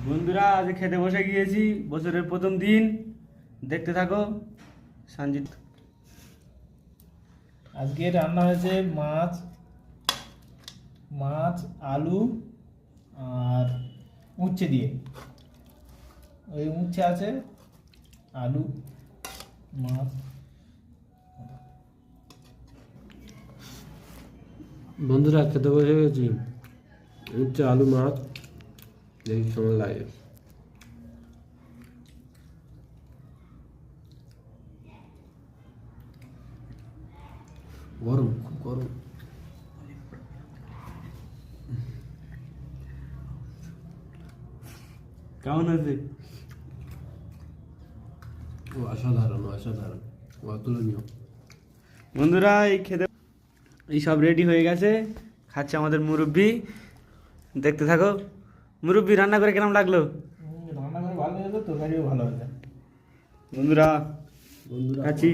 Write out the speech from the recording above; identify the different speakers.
Speaker 1: বন্ধুরা আজ খেতে বসে গিয়েছি, বছরের প্রথম দিন। দেখতে থাকো। সঞ্জিত
Speaker 2: আজকে রান্না হয়েছে মাছ মাছ আলু আর উচ্ছে দিয়ে। ওই উচ্ছে আছে, আলু, মাছ।
Speaker 3: বন্ধুরা খেতে বসে গেছি, হচ্ছে আলু মাছ। দেখি সময় লাগে। গরম, খুব গরম।
Speaker 1: কেমন আছে?
Speaker 3: ও অসাধারণ, অসাধারণ, অতুলনীয়।
Speaker 1: বন্ধুরা এই সব রেডি হয়ে গেছে, খাচ্ছে আমাদের মুরব্বি। দেখতে থাকো। মুরব্বি রান্না করে কেমন লাগলো?
Speaker 2: রান্না করে ভালো হয়েছে, তরকারিও ভালো হয়েছে।
Speaker 1: বন্ধুরা
Speaker 3: বন্ধুরা
Speaker 1: খাচ্ছি।